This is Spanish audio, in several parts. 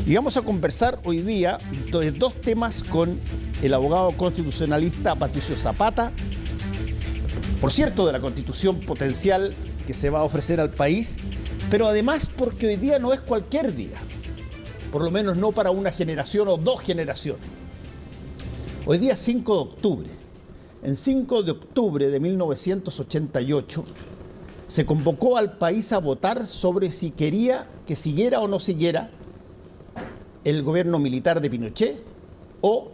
Y vamos a conversar hoy día de dos temas con el abogado constitucionalista Patricio Zapata. Por cierto, de la constitución potencial que se va a ofrecer al país, pero además porque hoy día no es cualquier día, por lo menos no para una generación o dos generaciones. Hoy día es 5 de octubre. En 5 de octubre de 1988 se convocó al país a votar sobre si quería que siguiera o no siguiera el gobierno militar de Pinochet o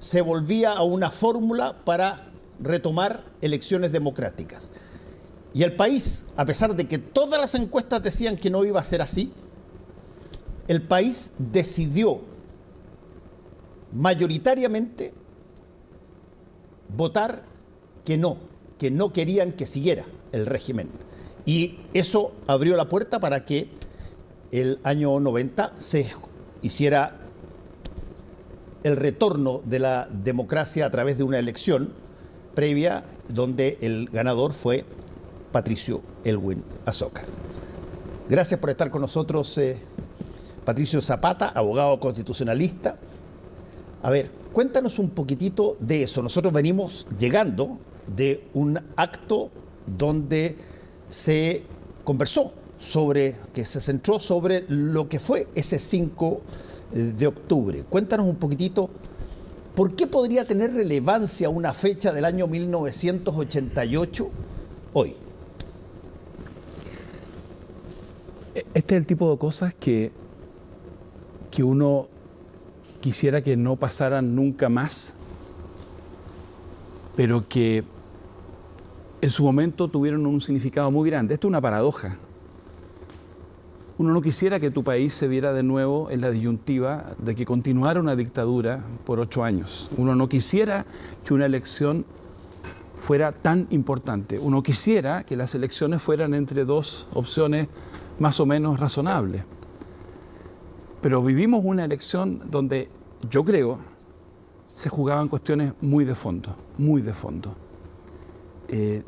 se volvía a una fórmula para retomar elecciones democráticas. Y el país, a pesar de que todas las encuestas decían que no iba a ser así, el país decidió mayoritariamente votar que no querían que siguiera el régimen. Y eso abrió la puerta para que el año 90 se hiciera el retorno de la democracia a través de una elección previa donde el ganador fue Patricio Elwin Azócar. Gracias por estar con nosotros, Patricio Zapata, abogado constitucionalista. A ver, cuéntanos un poquitito de eso. Nosotros venimos llegando de un acto donde se conversó que se centró sobre lo que fue ese 5 de octubre. Cuéntanos un poquitito, ¿por qué podría tener relevancia una fecha del año 1988 hoy? Este es el tipo de cosas que uno quisiera que no pasaran nunca más, pero que en su momento tuvieron un significado muy grande. Esto es una paradoja. Uno no quisiera que tu país se viera de nuevo en la disyuntiva de que continuara una dictadura por 8 años. Uno no quisiera que una elección fuera tan importante. Uno quisiera que las elecciones fueran entre dos opciones más o menos razonables. Pero vivimos una elección donde yo creo se jugaban cuestiones muy de fondo, muy de fondo.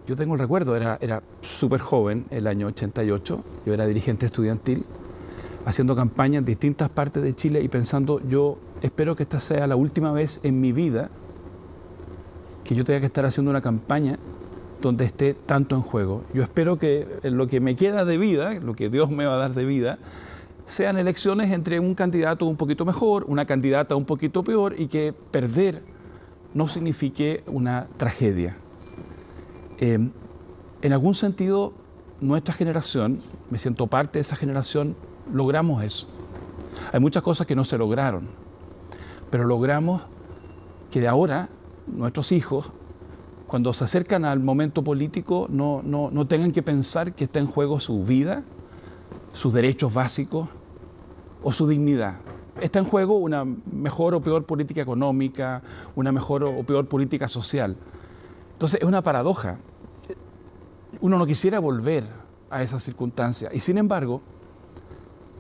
Yo tengo el recuerdo, era súper joven, el año 88, yo era dirigente estudiantil, haciendo campaña en distintas partes de Chile y pensando, yo espero que esta sea la última vez en mi vida que yo tenga que estar haciendo una campaña donde esté tanto en juego. Yo espero que en lo que me queda de vida, lo que Dios me va a dar de vida, sean elecciones entre un candidato un poquito mejor, una candidata un poquito peor y que perder no signifique una tragedia. En algún sentido, nuestra generación, me siento parte de esa generación, logramos eso. Hay muchas cosas que no se lograron, pero logramos que de ahora nuestros hijos, cuando se acercan al momento político, no tengan que pensar que está en juego su vida, sus derechos básicos o su dignidad. Está en juego una mejor o peor política económica, una mejor o peor política social. Entonces es una paradoja. Uno no quisiera volver a esas circunstancias y sin embargo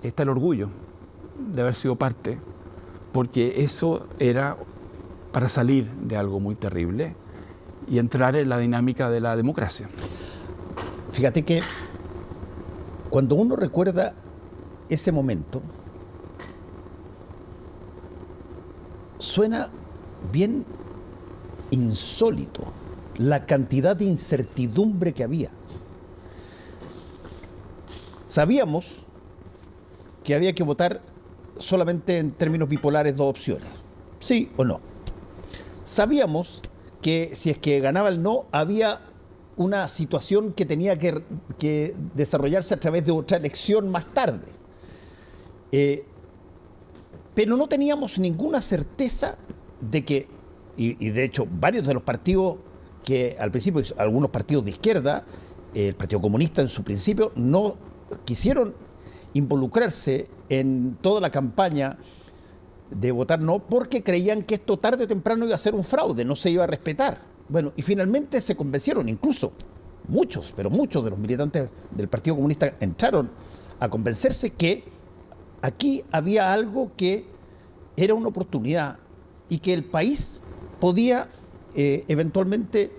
está el orgullo de haber sido parte, porque eso era para salir de algo muy terrible y entrar en la dinámica de la democracia. Fíjate que cuando uno recuerda ese momento, suena bien insólito la cantidad de incertidumbre que había. Sabíamos que había que votar solamente en términos bipolares, dos opciones, sí o no. Sabíamos que si es que ganaba el no, había una situación que tenía que desarrollarse a través de otra elección más tarde. Pero no teníamos ninguna certeza de que, y de hecho varios de los partidos que al principio, algunos partidos de izquierda, el Partido Comunista en su principio, no quisieron involucrarse en toda la campaña de votar no, porque creían que esto tarde o temprano iba a ser un fraude, no se iba a respetar. Bueno, y finalmente se convencieron, incluso muchos de los militantes del Partido Comunista entraron a convencerse que aquí había algo que era una oportunidad y que el país podía eventualmente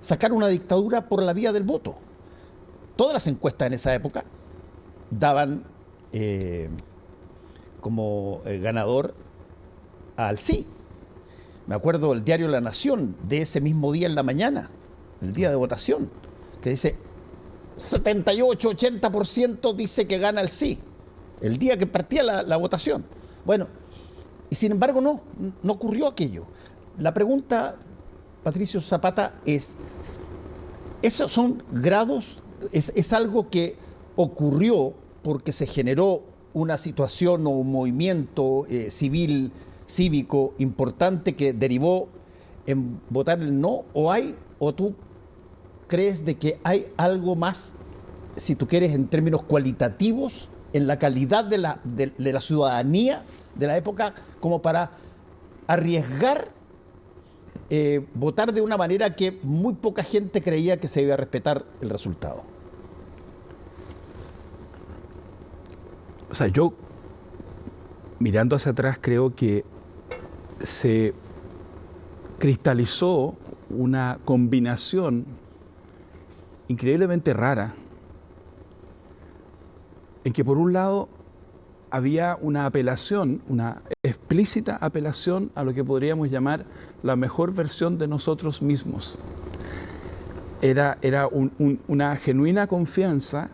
sacar una dictadura por la vía del voto. Todas las encuestas en esa época daban como ganador al sí. Me acuerdo del diario La Nación de ese mismo día en la mañana, el día de votación, que dice 78-80% dice que gana el sí, el día que partía la votación. Bueno, y sin embargo no ocurrió aquello. La pregunta, Patricio Zapata, es, ¿esos son grados? ¿Es algo que ocurrió porque se generó una situación o un movimiento cívico importante que derivó en votar el no? ¿O tú crees de que hay algo más, si tú quieres, en términos cualitativos, en la calidad de la ciudadanía de la época, como para arriesgar votar de una manera que muy poca gente creía que se iba a respetar el resultado? O sea, yo, mirando hacia atrás, creo que se cristalizó una combinación increíblemente rara, en que por un lado había una apelación, una explícita apelación a lo que podríamos llamar la mejor versión de nosotros mismos. Era una genuina confianza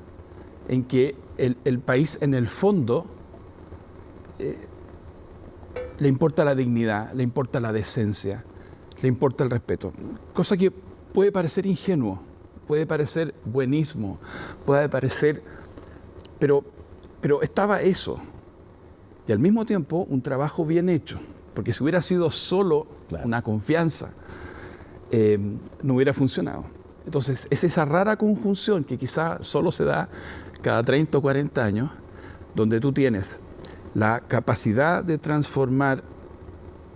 en que el país, en el fondo, le importa la dignidad, le importa la decencia, le importa el respeto. Cosa que puede parecer ingenuo, puede parecer buenismo, puede parecer... Pero estaba eso. Y al mismo tiempo un trabajo bien hecho. Porque si hubiera sido solo una confianza, no hubiera funcionado. Entonces, es esa rara conjunción que quizá solo se da cada 30 o 40 años, donde tú tienes la capacidad de transformar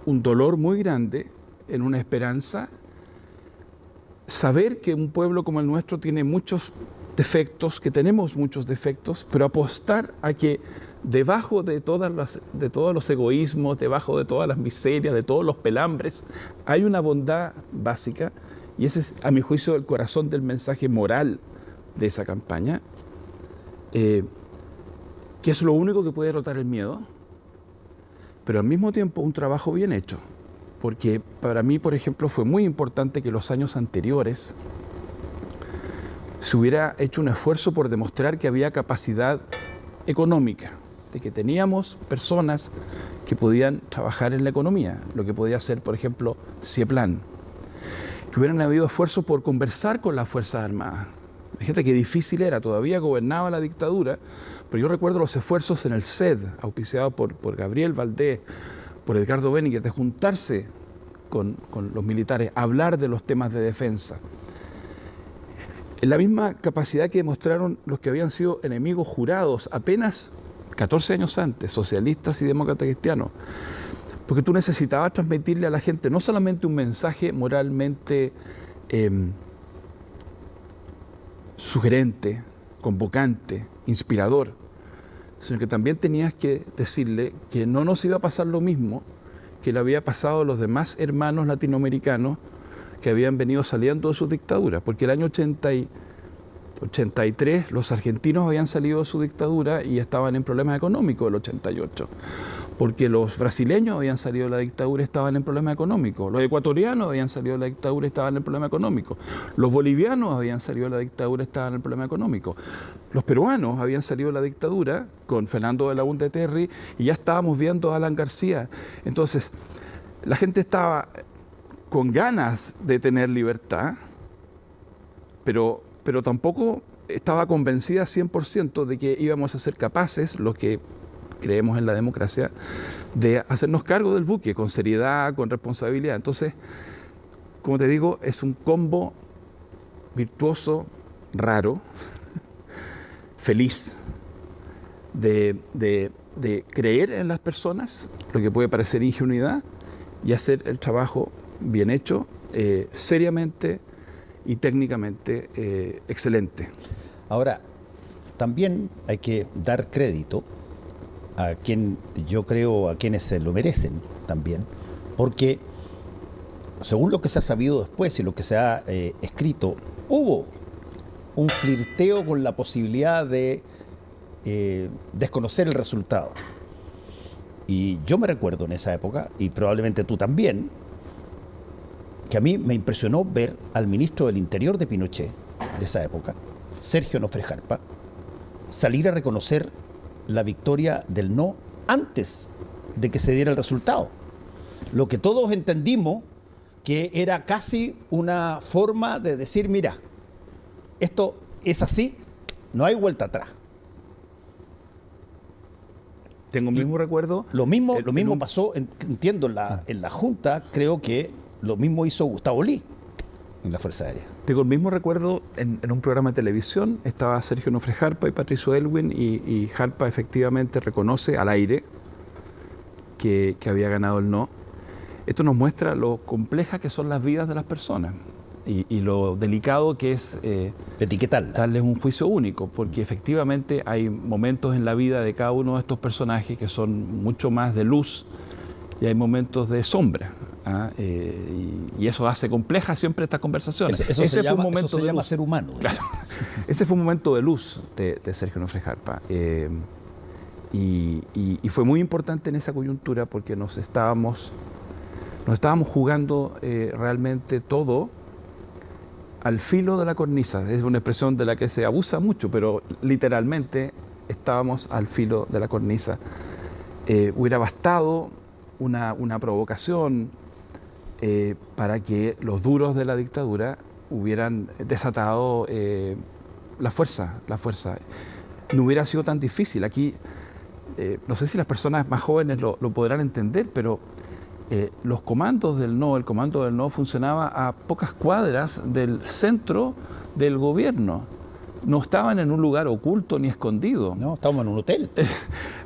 un dolor muy grande en una esperanza, saber que un pueblo como el nuestro tiene muchos defectos, que tenemos muchos defectos, pero apostar a que debajo de todos los egoísmos, debajo de todas las miserias, de todos los pelambres, hay una bondad básica, y ese es, a mi juicio, el corazón del mensaje moral de esa campaña, que es lo único que puede derrotar el miedo, pero al mismo tiempo un trabajo bien hecho, porque para mí, por ejemplo, fue muy importante que los años anteriores se hubiera hecho un esfuerzo por demostrar que había capacidad económica, de que teníamos personas que podían trabajar en la economía, lo que podía hacer, por ejemplo, Cieplan, que hubieran habido esfuerzos por conversar con las Fuerzas Armadas. Fíjate qué difícil era, todavía gobernaba la dictadura, pero yo recuerdo los esfuerzos en el CED, auspiciado por Gabriel Valdés, por Edgardo Benninger, de juntarse con los militares, hablar de los temas de defensa. En la misma capacidad que demostraron los que habían sido enemigos jurados apenas 14 años antes, socialistas y demócratas cristianos, porque tú necesitabas transmitirle a la gente no solamente un mensaje moralmente sugerente, convocante, inspirador, sino que también tenías que decirle que no nos iba a pasar lo mismo que le había pasado a los demás hermanos latinoamericanos que habían venido saliendo de sus dictaduras, porque el año 83 los argentinos habían salido de su dictadura y estaban en problemas económicos el 88, porque los brasileños habían salido de la dictadura y estaban en problemas económicos, los ecuatorianos habían salido de la dictadura y estaban en problemas económicos, los bolivianos habían salido de la dictadura y estaban en problemas económicos, los peruanos habían salido de la dictadura con Fernando de la Unde Terry y ya estábamos viendo a Alan García. Entonces, la gente estaba con ganas de tener libertad, pero tampoco estaba convencida 100% de que íbamos a ser capaces, los que creemos en la democracia, de hacernos cargo del buque con seriedad, con responsabilidad. Entonces, como te digo, es un combo virtuoso, raro, feliz, de creer en las personas, lo que puede parecer ingenuidad, y hacer el trabajo bien hecho, seriamente y técnicamente excelente. Ahora, también hay que dar crédito a quien yo creo a quienes se lo merecen también, porque según lo que se ha sabido después y lo que se ha escrito, hubo un flirteo con la posibilidad de desconocer el resultado. Y yo me recuerdo en esa época, y probablemente tú también, que a mí me impresionó ver al ministro del Interior de Pinochet, de esa época, Sergio Nofre Jarpa, salir a reconocer la victoria del no antes de que se diera el resultado. Lo que todos entendimos que era casi una forma de decir, mira, esto es así, no hay vuelta atrás. Tengo el mismo recuerdo. Lo mismo pasó, entiendo, en la Junta, creo que lo mismo hizo Gustavo Lee en la Fuerza Aérea. Tengo el mismo recuerdo en un programa de televisión, estaba Sergio Nofre Jarpa y Patricio Aylwin, y Jarpa efectivamente reconoce al aire que había ganado el no. Esto nos muestra lo complejas que son las vidas de las personas y lo delicado que es etiquetarlas, darles un juicio único, porque efectivamente hay momentos en la vida de cada uno de estos personajes que son mucho más de luz y hay momentos de sombra. Y eso hace complejas siempre estas conversaciones. Eso se llama ser humano. Claro. Ese fue un momento de luz de Sergio Nofre Jarpa. Y fue muy importante en esa coyuntura porque nos estábamos jugando realmente todo al filo de la cornisa. Es una expresión de la que se abusa mucho, pero literalmente estábamos al filo de la cornisa. Hubiera bastado una provocación para que los duros de la dictadura hubieran desatado la fuerza. No hubiera sido tan difícil. Aquí, no sé si las personas más jóvenes lo podrán entender, pero los comandos del no, el comando del no funcionaba a pocas cuadras del centro del gobierno. No estaban en un lugar oculto ni escondido. No, estábamos en un hotel.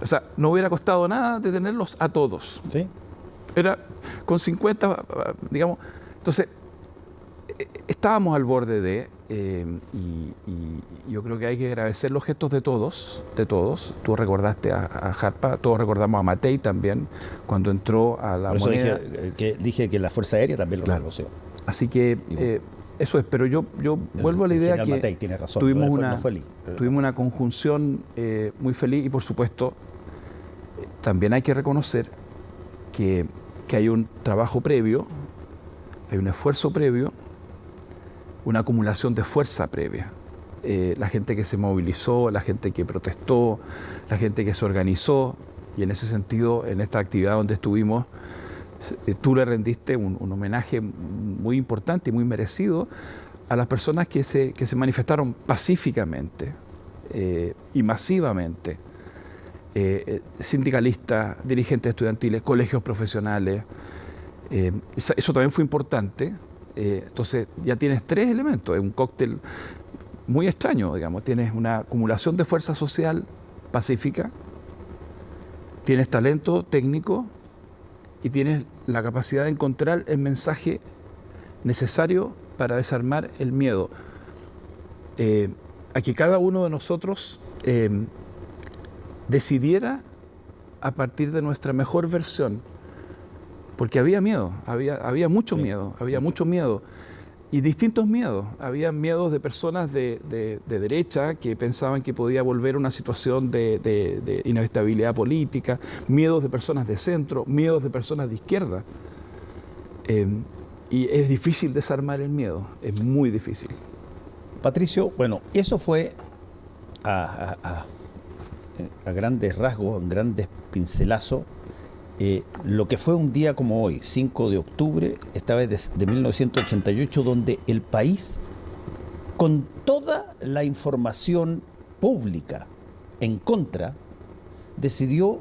O sea, no hubiera costado nada detenerlos a todos. Sí. Era con 50, digamos. Entonces, estábamos al borde de, y yo creo que hay que agradecer los gestos de todos. Tú recordaste a Jarpa, todos recordamos a Matei también, cuando entró a la moneda. Dije que la Fuerza Aérea también lo reconoció. Así que eso es, pero yo vuelvo a la idea que Matei tiene razón, tuvimos una conjunción muy feliz y por supuesto también hay que reconocer que hay un trabajo previo, hay un esfuerzo previo, una acumulación de fuerza previa. La gente que se movilizó, la gente que protestó, la gente que se organizó, y en ese sentido, en esta actividad donde estuvimos, tú le rendiste un homenaje muy importante y muy merecido a las personas que se manifestaron pacíficamente y masivamente. Sindicalistas, dirigentes estudiantiles, colegios profesionales. Eso también fue importante. Entonces ya tienes tres elementos, es un cóctel muy extraño, digamos. Tienes una acumulación de fuerza social pacífica, tienes talento técnico y tienes la capacidad de encontrar el mensaje necesario para desarmar el miedo. A que cada uno de nosotros decidiera a partir de nuestra mejor versión, porque había miedo, había mucho miedo, y distintos miedos. Había miedos de personas de derecha que pensaban que podía volver a una situación de inestabilidad política, miedos de personas de centro, miedos de personas de izquierda. Y es difícil desarmar el miedo, es muy difícil. Patricio, bueno, eso fue a grandes rasgos, en grandes pincelazos, lo que fue un día como hoy, 5 de octubre, esta vez de 1988, donde el país, con toda la información pública en contra, decidió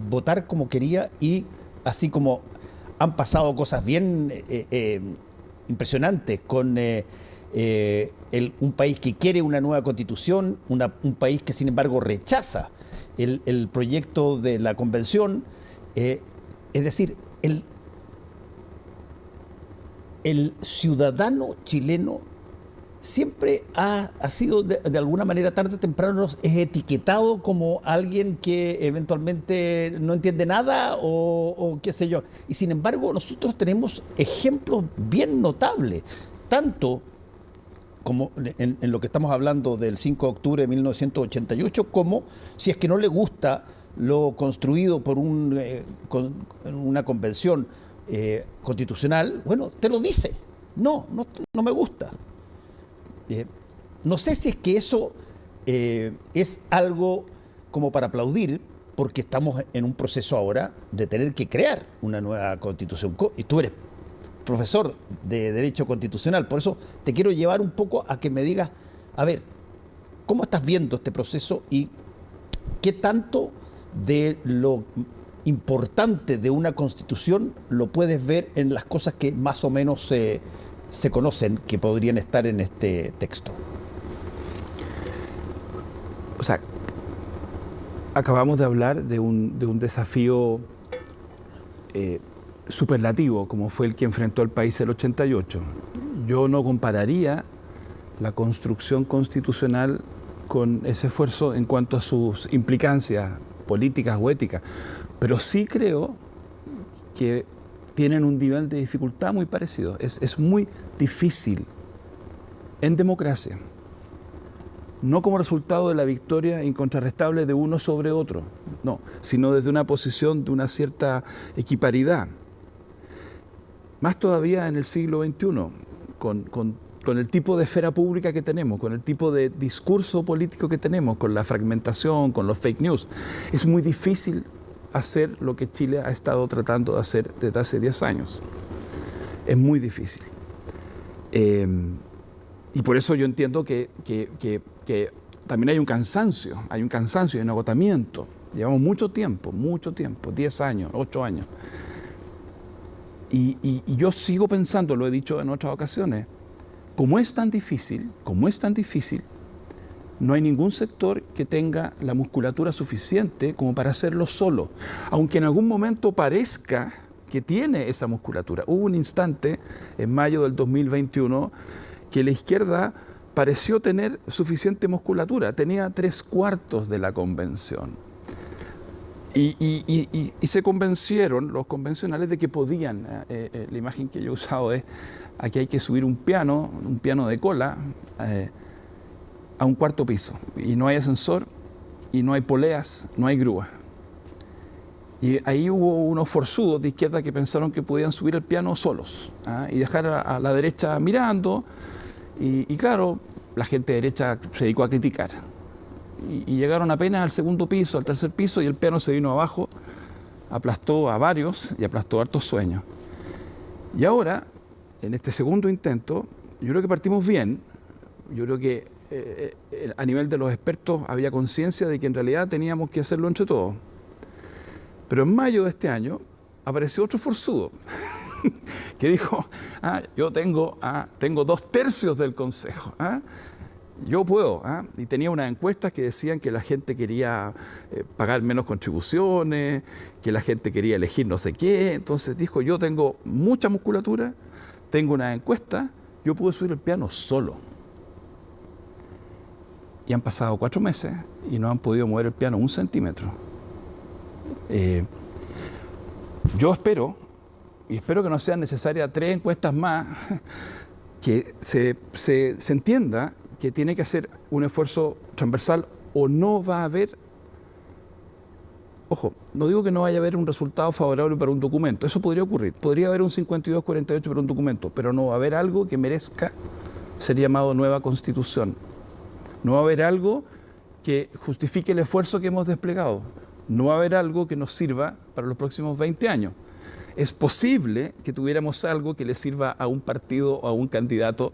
votar como quería, y así como han pasado cosas bien impresionantes con un país que quiere una nueva constitución, un país que sin embargo rechaza el proyecto de la convención. Es decir, el ciudadano chileno siempre ha sido de alguna manera, tarde o temprano, es etiquetado como alguien que eventualmente no entiende nada o qué sé yo. Y sin embargo nosotros tenemos ejemplos bien notables, tanto como en lo que estamos hablando del 5 de octubre de 1988, como si es que no le gusta lo construido por una convención constitucional, bueno, te lo dice. No me gusta. No sé si es que eso es algo como para aplaudir, porque estamos en un proceso ahora de tener que crear una nueva constitución. Y tú eres profesor de Derecho Constitucional, por eso te quiero llevar un poco a que me digas, a ver, ¿cómo estás viendo este proceso y qué tanto de lo importante de una constitución lo puedes ver en las cosas que más o menos se conocen, que podrían estar en este texto? O sea, acabamos de hablar de un desafío superlativo, como fue el que enfrentó el país el 88. Yo no compararía la construcción constitucional con ese esfuerzo en cuanto a sus implicancias políticas o éticas, pero sí creo que tienen un nivel de dificultad muy parecido. Es muy difícil en democracia, no como resultado de la victoria incontrarrestable de uno sobre otro, no, sino desde una posición de una cierta equiparidad. Más todavía en el siglo XXI, con el tipo de esfera pública que tenemos, con el tipo de discurso político que tenemos, con la fragmentación, con los fake news. Es muy difícil hacer lo que Chile ha estado tratando de hacer desde hace 10 años. Es muy difícil. Y por eso yo entiendo que también hay un cansancio, y un agotamiento. Llevamos mucho tiempo, 10 años, 8 años. Y yo sigo pensando, lo he dicho en otras ocasiones, como es tan difícil, no hay ningún sector que tenga la musculatura suficiente como para hacerlo solo, aunque en algún momento parezca que tiene esa musculatura. Hubo un instante, en mayo del 2021, que la izquierda pareció tener suficiente musculatura, tenía 3/4 de la convención. Y se convencieron los convencionales de que podían. La imagen que yo he usado es, aquí hay que subir un piano de cola, a un 4º piso. Y no hay ascensor, y no hay poleas, no hay grúa. Y ahí hubo unos forzudos de izquierda que pensaron que podían subir el piano solos, y dejar a la derecha mirando. Y claro, la gente de derecha se dedicó a criticar. Y llegaron apenas al 2º piso, al 3er piso, y el piano se vino abajo, aplastó a varios y aplastó hartos sueños. Y ahora, en este segundo intento, yo creo que partimos bien. Yo creo que a nivel de los expertos había conciencia de que en realidad teníamos que hacerlo entre todos. Pero en mayo de este año apareció otro forzudo que dijo, yo tengo 2/3 del Consejo. Yo puedo, y tenía unas encuestas que decían que la gente quería pagar menos contribuciones, que la gente quería elegir no sé qué. Entonces dijo, yo tengo mucha musculatura, tengo una encuesta, yo puedo subir el piano solo. Y han pasado 4 meses y no han podido mover el piano 1 centímetro. Yo espero que no sean necesarias 3 encuestas más, que se entienda que tiene que hacer un esfuerzo transversal o no va a haber, ojo, no digo que no vaya a haber un resultado favorable para un documento, eso podría ocurrir, podría haber un 52-48 para un documento, pero no va a haber algo que merezca ser llamado nueva constitución, no va a haber algo que justifique el esfuerzo que hemos desplegado, no va a haber algo que nos sirva para los próximos 20 años. Es posible que tuviéramos algo que le sirva a un partido o a un candidato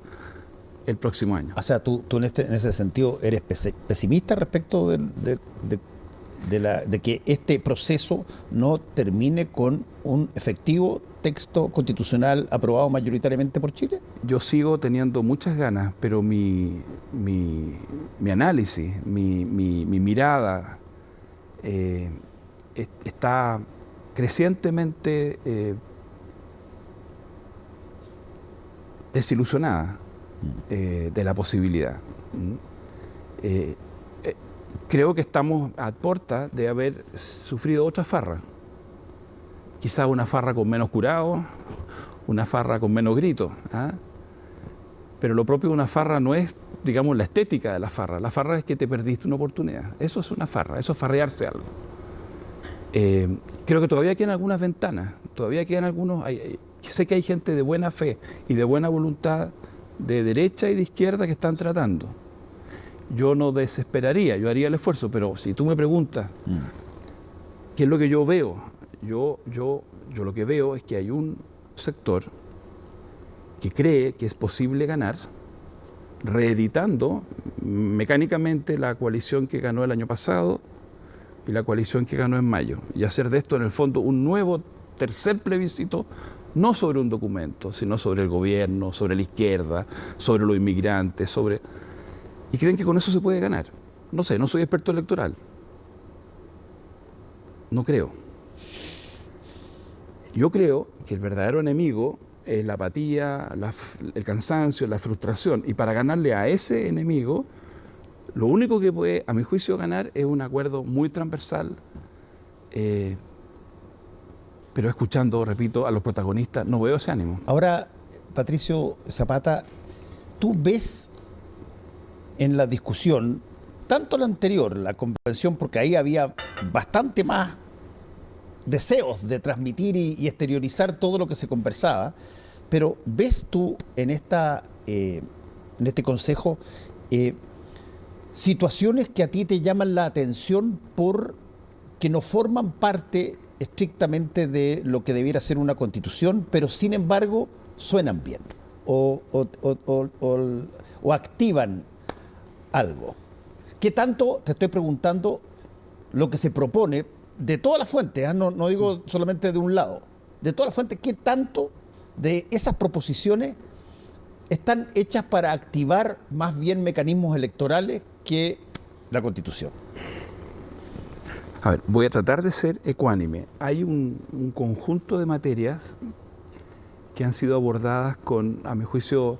el próximo año. O sea, tú en ese sentido eres pesimista respecto de que este proceso no termine con un efectivo texto constitucional aprobado mayoritariamente por Chile. Yo sigo teniendo muchas ganas, pero mi análisis, mi mirada está crecientemente desilusionada de la posibilidad. Creo que estamos a puerta de haber sufrido otra farra. Quizás una farra con menos curado, una farra con menos gritos. Pero lo propio de una farra no es, digamos, la estética de la farra. La farra es que te perdiste una oportunidad. Eso es una farra, eso es farrearse algo. Creo que todavía quedan algunas ventanas, todavía quedan algunos... sé que hay gente de buena fe y de buena voluntad de derecha y de izquierda que están tratando. Yo no desesperaría, yo haría el esfuerzo, pero si tú me preguntas qué es lo que yo veo, yo lo que veo es que hay un sector que cree que es posible ganar reeditando mecánicamente la coalición que ganó el año pasado y la coalición que ganó en mayo, y hacer de esto en el fondo un nuevo tercer plebiscito, no sobre un documento, sino sobre el gobierno, sobre la izquierda, sobre los inmigrantes, y creen que con eso se puede ganar. No sé, no soy experto electoral. No creo. Yo creo que el verdadero enemigo es la apatía, el cansancio, la frustración. Y para ganarle a ese enemigo, lo único que puede, a mi juicio, ganar es un acuerdo muy transversal, pero escuchando, repito, a los protagonistas, no veo ese ánimo. Ahora, Patricio Zapata, tú ves en la discusión, tanto la anterior, la convención, porque ahí había bastante más deseos de transmitir y exteriorizar todo lo que se conversaba, pero ¿ves tú en este consejo situaciones que a ti te llaman la atención por que no forman parte estrictamente de lo que debiera ser una constitución, pero sin embargo suenan bien o activan algo? ¿Qué tanto, te estoy preguntando, lo que se propone de todas las fuentes, no digo solamente de un lado, de todas las fuentes, qué tanto de esas proposiciones están hechas para activar más bien mecanismos electorales que la Constitución? A ver, voy a tratar de ser ecuánime. Hay un conjunto de materias que han sido abordadas a mi juicio,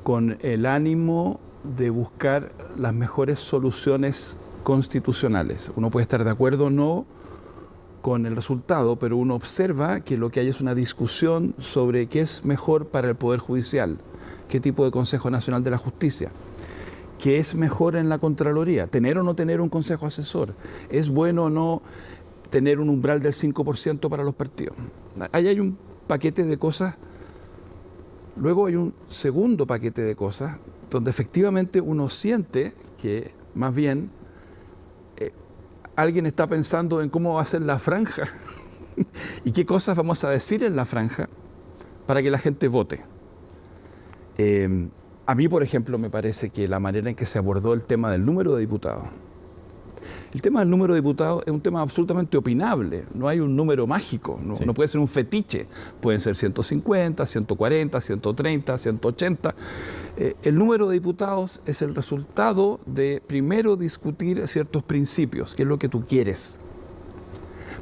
con el ánimo de buscar las mejores soluciones constitucionales. Uno puede estar de acuerdo o no con el resultado, pero uno observa que lo que hay es una discusión sobre qué es mejor para el Poder Judicial, qué tipo de Consejo Nacional de la Justicia, qué es mejor en la Contraloría, tener o no tener un consejo asesor, es bueno o no tener un umbral del 5% para los partidos. Ahí hay un paquete de cosas. Luego hay un segundo paquete de cosas donde efectivamente uno siente que más bien alguien está pensando en cómo va a ser la franja y qué cosas vamos a decir en la franja para que la gente vote. A mí, por ejemplo, me parece que la manera en que se abordó el tema del número de diputados, el tema del número de diputados es un tema absolutamente opinable, no hay un número mágico, no puede ser un fetiche, pueden ser 150, 140, 130, 180. El número de diputados es el resultado de primero discutir ciertos principios, que es lo que tú quieres.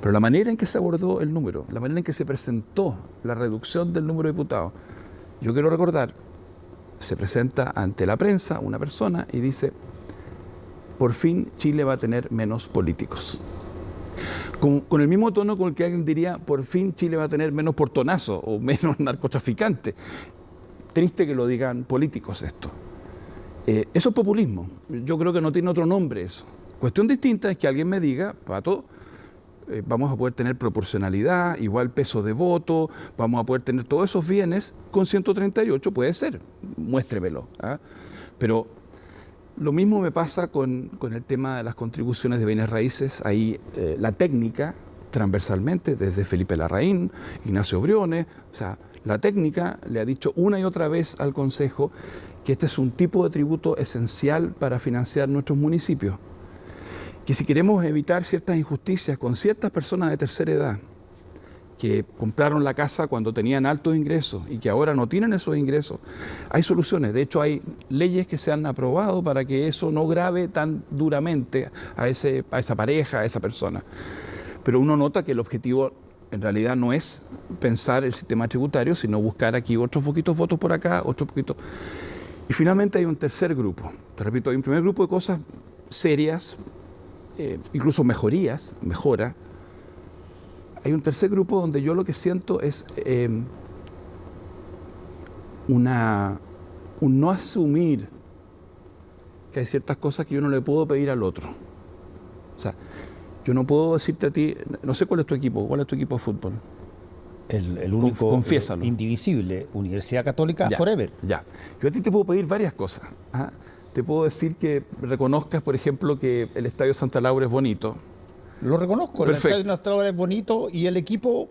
Pero la manera en que se abordó el número, la manera en que se presentó la reducción del número de diputados, yo quiero recordar, se presenta ante la prensa una persona y dice: por fin Chile va a tener menos políticos. Con el mismo tono con el que alguien diría: por fin Chile va a tener menos portonazos o menos narcotraficantes. Triste que lo digan políticos esto. Eso es populismo. Yo creo que no tiene otro nombre eso. Cuestión distinta es que alguien me diga: Pato, vamos a poder tener proporcionalidad, igual peso de voto, vamos a poder tener todos esos bienes con 138, puede ser, muéstremelo. Pero lo mismo me pasa con el tema de las contribuciones de bienes raíces. Ahí la técnica, transversalmente, desde Felipe Larraín, Ignacio Briones, o sea, la técnica le ha dicho una y otra vez al Consejo que este es un tipo de tributo esencial para financiar nuestros municipios. Que si queremos evitar ciertas injusticias con ciertas personas de tercera edad que compraron la casa cuando tenían altos ingresos y que ahora no tienen esos ingresos, hay soluciones. De hecho, hay leyes que se han aprobado para que eso no grave tan duramente a esa pareja, a esa persona. Pero uno nota que el objetivo en realidad no es pensar el sistema tributario, sino buscar aquí otros poquitos votos por acá, otros poquitos. Y finalmente hay un tercer grupo. Te repito, hay un primer grupo de cosas serias, incluso mejora. Hay un tercer grupo donde yo lo que siento es un no asumir que hay ciertas cosas que yo no le puedo pedir al otro. O sea, Yo no puedo decirte a ti, no sé cuál es tu equipo de fútbol. El único Confiésalo. Indivisible, Universidad Católica Ya, Forever. Ya. Yo a ti te puedo pedir varias cosas. ¿Ah? Te puedo decir que reconozcas, por ejemplo, que el Estadio Santa Laura es bonito. Lo reconozco, Perfecto. el Estadio Santa Laura es bonito y el equipo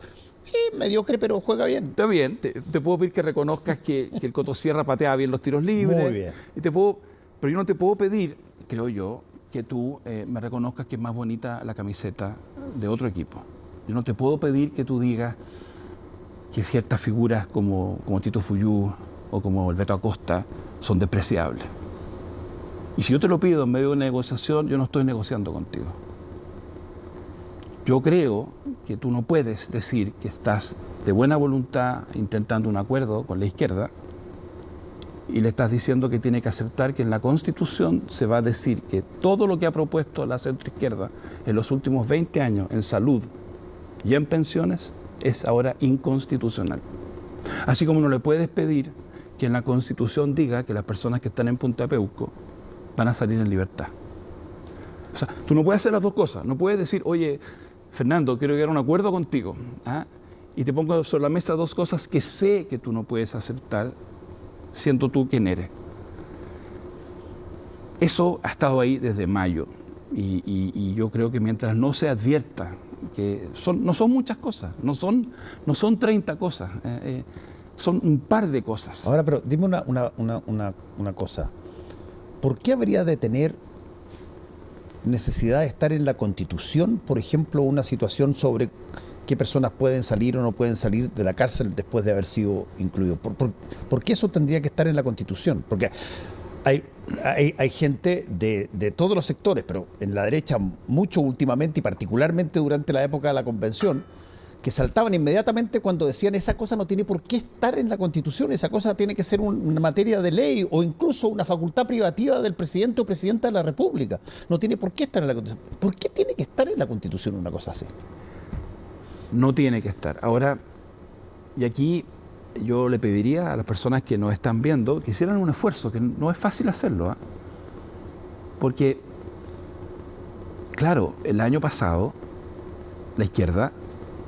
mediocre, pero juega bien. Está bien, te puedo pedir que reconozcas que el Cotosierra patea bien los tiros libres. Muy bien. Pero yo no te puedo pedir, creo yo, que tú me reconozcas que es más bonita la camiseta de otro equipo. Yo no te puedo pedir que tú digas que ciertas figuras como Tito Fuyú o como el Beto Acosta son despreciables. Y si yo te lo pido en medio de una negociación, yo no estoy negociando contigo. Yo creo que tú no puedes decir que estás de buena voluntad intentando un acuerdo con la izquierda y le estás diciendo que tiene que aceptar que en la Constitución se va a decir que todo lo que ha propuesto la centroizquierda en los últimos 20 años en salud y en pensiones es ahora inconstitucional. Así como no le puedes pedir que en la Constitución diga que las personas que están en Punta Peuco van a salir en libertad. O sea, tú no puedes hacer las dos cosas. No puedes decir, oye, Fernando, quiero llegar a un acuerdo contigo. ¿Ah? Y te pongo sobre la mesa dos cosas que sé que tú no puedes aceptar, siendo tú quien eres. Eso ha estado ahí desde mayo. Y yo creo que mientras no se advierta que no son muchas cosas, no son 30 cosas, son un par de cosas. Ahora, pero dime una cosa. ¿Por qué habría de tener necesidad de estar en la Constitución, por ejemplo, una situación sobre qué personas pueden salir o no pueden salir de la cárcel después de haber sido incluidos? ¿Por qué eso tendría que estar en la Constitución? Porque hay gente de todos los sectores, pero en la derecha mucho últimamente y particularmente durante la época de la Convención, que saltaban inmediatamente cuando decían esa cosa no tiene por qué estar en la Constitución, esa cosa tiene que ser una materia de ley o incluso una facultad privativa del presidente o presidenta de la República. No tiene por qué estar en la Constitución. ¿Por qué tiene que estar en la Constitución una cosa así? No tiene que estar. Ahora, y aquí yo le pediría a las personas que nos están viendo que hicieran un esfuerzo, que no es fácil hacerlo, ¿eh? Porque, claro, el año pasado la izquierda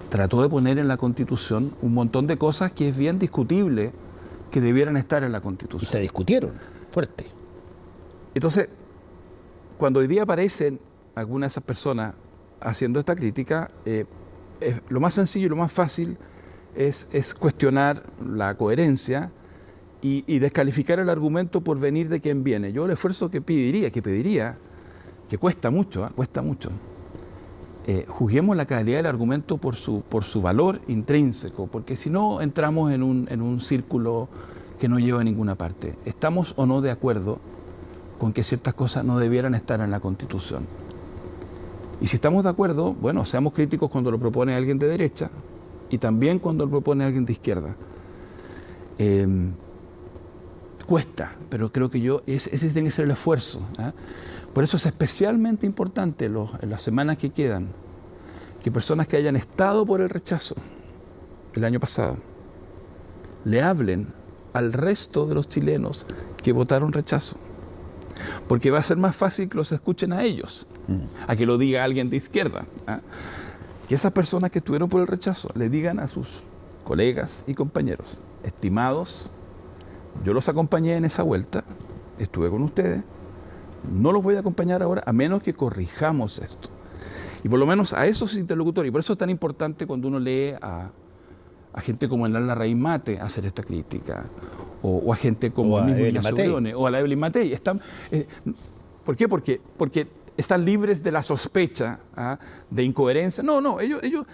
trató de poner en la Constitución un montón de cosas que es bien discutible que debieran estar en la Constitución. Y se discutieron fuerte. Entonces, cuando hoy día aparecen algunas de esas personas haciendo esta crítica, lo más sencillo y lo más fácil es cuestionar la coherencia y descalificar el argumento por venir de quien viene. Yo el esfuerzo que pediría, que cuesta mucho, cuesta mucho. Juzguemos la calidad del argumento por su valor intrínseco, porque si no entramos en un círculo que no lleva a ninguna parte. ¿Estamos o no de acuerdo con que ciertas cosas no debieran estar en la Constitución? Y si estamos de acuerdo, bueno, seamos críticos cuando lo propone alguien de derecha y también cuando lo propone alguien de izquierda. Cuesta, pero creo que ese tiene que ser el esfuerzo, ¿eh? Por eso es especialmente importante en las semanas que quedan que personas que hayan estado por el rechazo el año pasado le hablen al resto de los chilenos que votaron rechazo. Porque va a ser más fácil que los escuchen a ellos, a que lo diga alguien de izquierda. ¿Eh? Que esas personas que estuvieron por el rechazo le digan a sus colegas y compañeros, estimados, yo los acompañé en esa vuelta, estuve con ustedes, no los voy a acompañar ahora a menos que corrijamos esto. Y por lo menos a esos interlocutores, y por eso es tan importante cuando uno lee a gente como el Larraín Mate hacer esta crítica, o a gente como el mismo Ignacio Briones, o a la Evelyn Matei. ¿Por qué? Porque están libres de la sospecha, de incoherencia. No, ellos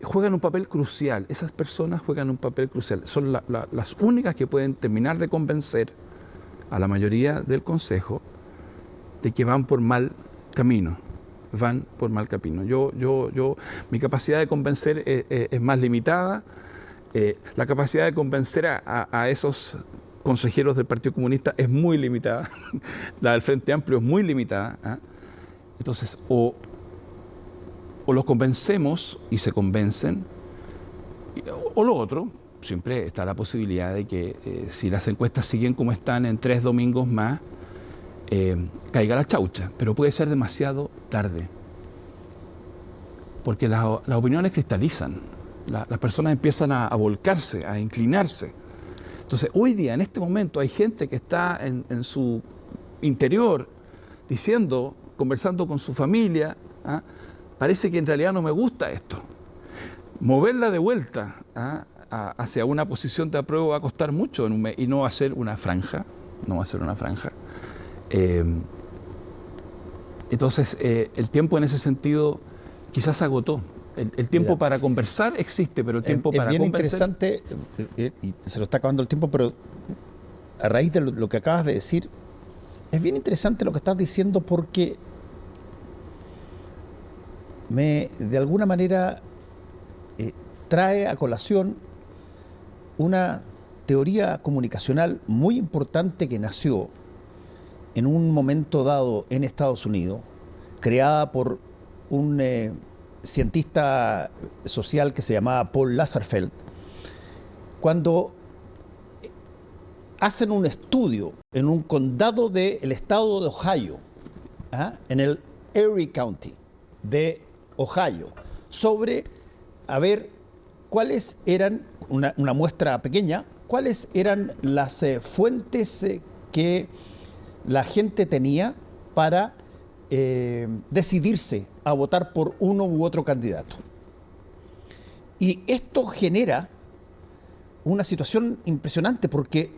juegan un papel crucial. Esas personas juegan un papel crucial. Son las únicas que pueden terminar de convencer a la mayoría del Consejo de que van por mal camino. Mi capacidad de convencer es más limitada. La capacidad de convencer a esos consejeros del Partido Comunista es muy limitada. La del Frente Amplio es muy limitada. Entonces, o los convencemos y se convencen, o lo otro, siempre está la posibilidad de que si las encuestas siguen como están en 3 domingos más, caiga la chaucha, pero puede ser demasiado tarde. porque las opiniones cristalizan, las personas empiezan a volcarse, a inclinarse. Entonces, hoy día, en este momento, hay gente que está en su interior diciendo, conversando con su familia, ¿ah? Parece que en realidad no me gusta esto. Moverla de vuelta, ¿ah? Hacia una posición de apruebo va a costar mucho en un mes, y no va a ser una franja, no va a ser una franja. Entonces, el tiempo en ese sentido quizás se agotó. El tiempo para conversar existe, pero el tiempo para bien conversar... interesante, y se lo está acabando el tiempo, pero a raíz de lo que acabas de decir, es bien interesante lo que estás diciendo, porque de alguna manera trae a colación una teoría comunicacional muy importante que nació en un momento dado en Estados Unidos, creada por un cientista social que se llamaba Paul Lazarsfeld, cuando hacen un estudio en un condado del estado de Ohio, en el Erie County de Ohio, sobre a ver cuáles eran, una muestra pequeña, cuáles eran las fuentes que la gente tenía para decidirse a votar por uno u otro candidato. Y esto genera una situación impresionante, porque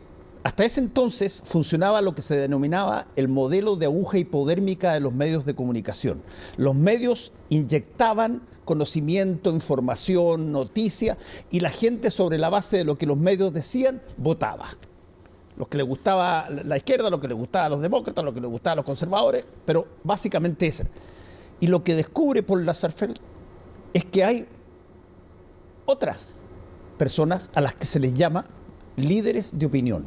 hasta ese entonces funcionaba lo que se denominaba el modelo de aguja hipodérmica de los medios de comunicación. Los medios inyectaban conocimiento, información, noticia, y la gente, sobre la base de lo que los medios decían, votaba. Los que les gustaba la izquierda, lo que les gustaba a los demócratas, lo que les gustaba a los conservadores, pero básicamente eso. Y lo que descubre Paul Lazarsfeld es que hay otras personas a las que se les llama líderes de opinión,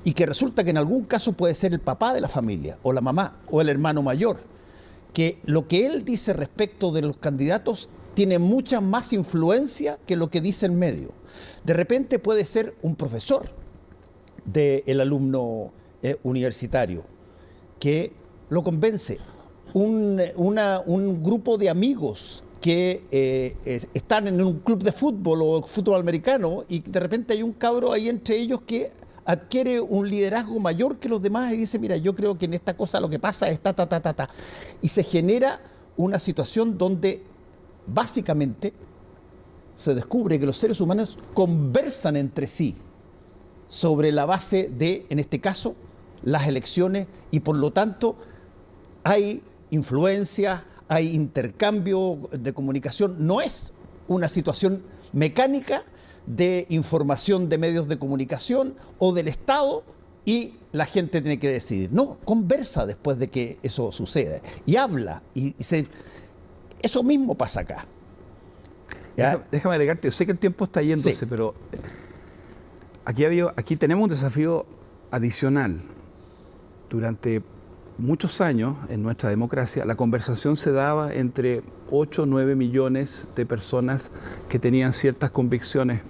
y que resulta que en algún caso puede ser el papá de la familia, o la mamá, o el hermano mayor, que lo que él dice respecto de los candidatos tiene mucha más influencia que lo que dice el medio. De repente puede ser un profesor del alumno universitario que lo convence, un grupo de amigos que están en un club de fútbol o fútbol americano, y de repente hay un cabro ahí entre ellos que adquiere un liderazgo mayor que los demás y dice, mira, yo creo que en esta cosa lo que pasa es ta. Y se genera una situación donde básicamente se descubre que los seres humanos conversan entre sí sobre la base de, en este caso, las elecciones, y por lo tanto hay influencia, hay intercambio de comunicación. No es una situación mecánica de información de medios de comunicación o del Estado y la gente tiene que decidir. No, conversa después de que eso sucede y habla. Eso mismo pasa acá. Déjame agregarte, yo sé que el tiempo está yéndose, sí, pero aquí tenemos un desafío adicional. Durante muchos años en nuestra democracia la conversación se daba entre 8 o 9 millones de personas que tenían ciertas convicciones,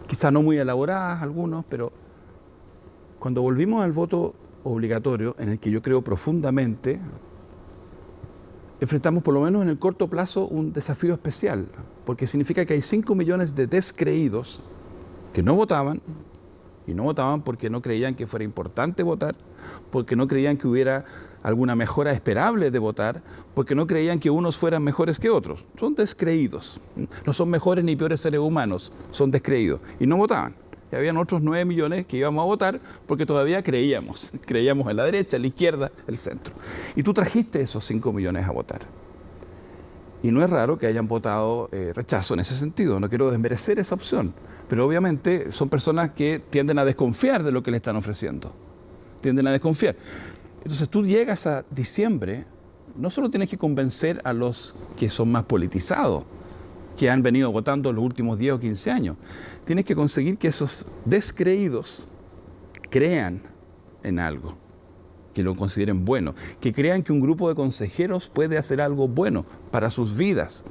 quizá no muy elaboradas algunos, pero cuando volvimos al voto obligatorio, en el que yo creo profundamente, enfrentamos por lo menos en el corto plazo un desafío especial, porque significa que hay 5 millones de descreídos que no votaban, y no votaban porque no creían que fuera importante votar, porque no creían que hubiera alguna mejora esperable de votar, porque no creían que unos fueran mejores que otros. Son descreídos. No son mejores ni peores seres humanos, son descreídos. Y no votaban. Y habían otros 9 millones que íbamos a votar porque todavía creíamos en la derecha, en la izquierda, el centro. Y tú trajiste esos 5 millones a votar. Y no es raro que hayan votado rechazo en ese sentido. No quiero desmerecer esa opción. Pero obviamente son personas que tienden a desconfiar de lo que le están ofreciendo. Tienden a desconfiar. Entonces tú llegas a diciembre, no solo tienes que convencer a los que son más politizados, que han venido votando los últimos 10 o 15 años. Tienes que conseguir que esos descreídos crean en algo, que lo consideren bueno, que crean que un grupo de consejeros puede hacer algo bueno para sus vidas,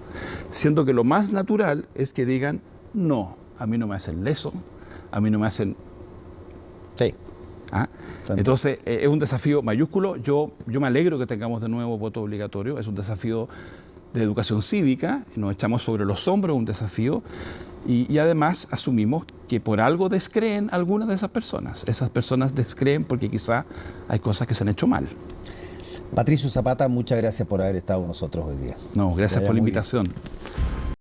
siendo que lo más natural es que digan, no, a mí no me hacen leso, a mí no me hacen... Sí. Entonces, es un desafío mayúsculo. Yo me alegro que tengamos de nuevo voto obligatorio. Es un desafío de educación cívica, nos echamos sobre los hombros un desafío y además asumimos que por algo descreen algunas de esas personas. Esas personas descreen porque quizá hay cosas que se han hecho mal. Patricio Zapata, muchas gracias por haber estado con nosotros hoy día. No, gracias por la invitación.